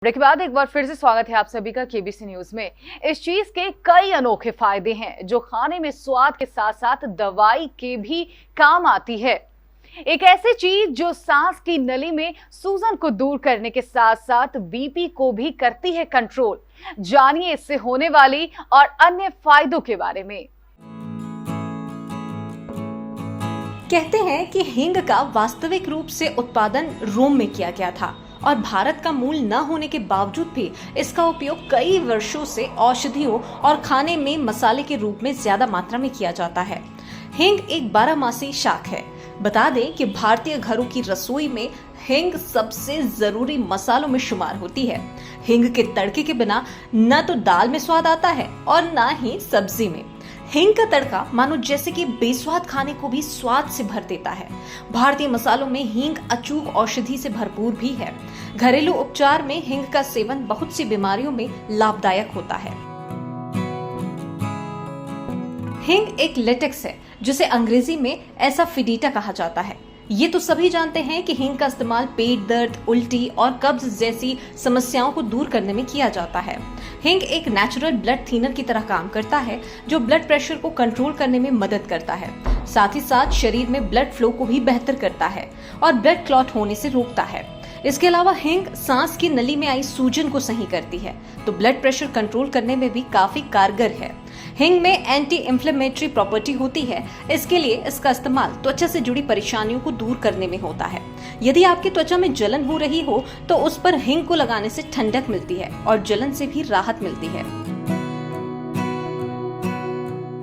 Break के बाद एक बार फिर से स्वागत है आप सभी का केबीसी न्यूज में। इस चीज के कई अनोखे फायदे हैं जो खाने में स्वाद के साथ साथ दवाई के भी काम आती है। एक ऐसी चीज जो सांस की नली में सूजन को दूर करने के साथ साथ बीपी को भी करती है कंट्रोल। जानिए इससे होने वाली और अन्य फायदों के बारे में। कहते हैं कि हींग का वास्तविक रूप से उत्पादन रोम में किया गया था और भारत का मूल न होने के बावजूद भी इसका उपयोग कई वर्षों से औषधियों और खाने में मसाले के रूप में ज्यादा मात्रा में किया जाता है। हींग एक बारहमासी शाक है। बता दें कि भारतीय घरों की रसोई में हींग सबसे जरूरी मसालों में शुमार होती है। हींग के तड़के के बिना न तो दाल में स्वाद आता है और न ही सब्जी में। हींग का तड़का मानो जैसे कि बेस्वाद खाने को भी स्वाद से भर देता है। भारतीय मसालों में हींग अचूक औषधि से भरपूर भी है। घरेलू उपचार में हींग का सेवन बहुत सी बीमारियों में लाभदायक होता है। हींग एक लेटेक्स है जिसे अंग्रेजी में एसाफिडिटा कहा जाता है। ये तो सभी जानते हैं कि हींग का इस्तेमाल पेट दर्द, उल्टी और कब्ज जैसी समस्याओं को दूर करने में किया जाता है। हींग एक नेचुरल ब्लड थिनर की तरह काम करता है जो ब्लड प्रेशर को कंट्रोल करने में मदद करता है। साथ ही साथ शरीर में ब्लड फ्लो को भी बेहतर करता है और ब्लड क्लॉट होने से रोकता है। इसके अलावा हींग सांस की नली में आई सूजन को सही करती है तो ब्लड प्रेशर कंट्रोल करने में भी काफी कारगर है। हींग में एंटी इंफ्लेमेटरी प्रॉपर्टी होती है, इसके लिए इसका इस्तेमाल त्वचा से जुड़ी परेशानियों को दूर करने में होता है। यदि आपकी त्वचा में जलन हो रही हो तो उस पर हींग को लगाने से ठंडक मिलती है और जलन से भी राहत मिलती है।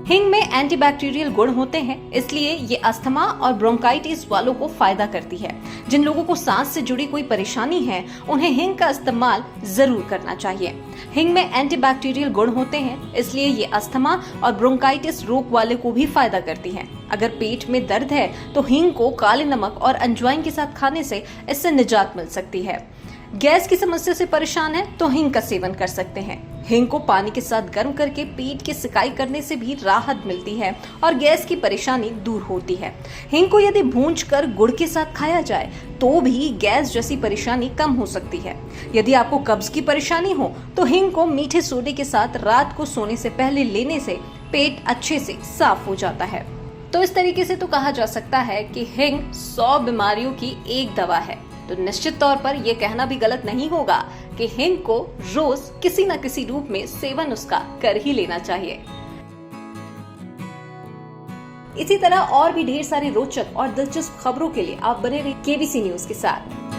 हींग में एंटीबैक्टीरियल गुण होते हैं, इसलिए ये अस्थमा और ब्रोंकाइटिस वालों को फायदा करती है। जिन लोगों को सांस से जुड़ी कोई परेशानी है उन्हें हींग का इस्तेमाल जरूर करना चाहिए। हींग में एंटीबैक्टीरियल गुण होते हैं, इसलिए ये अस्थमा और ब्रोंकाइटिस रोग वाले को भी फायदा करती है। अगर पेट में दर्द है तो हींग को काले नमक और अजवाइन के साथ खाने से इससे निजात मिल सकती है। गैस की समस्या से परेशान है तो हींग का सेवन कर सकते हैं। हींग को पानी के साथ गर्म करके पेट की सिकाई करने से भी राहत मिलती है और गैस की परेशानी दूर होती है। हींग को यदि भूनकर गुड़ के साथ खाया जाए तो भी गैस जैसी परेशानी कम हो सकती है। यदि आपको कब्ज की परेशानी हो तो हींग को मीठे सोडे के साथ रात को सोने से पहले लेने से पेट अच्छे से साफ हो जाता है। तो इस तरीके से तो कहा जा सकता है कि हींग 100 बीमारियों की एक दवा है। तो निश्चित तौर पर यह कहना भी गलत नहीं होगा कि हींग को रोज किसी न किसी रूप में सेवन उसका कर ही लेना चाहिए। इसी तरह और भी ढेर सारी रोचक और दिलचस्प खबरों के लिए आप बने रहिए केबीसी न्यूज के साथ।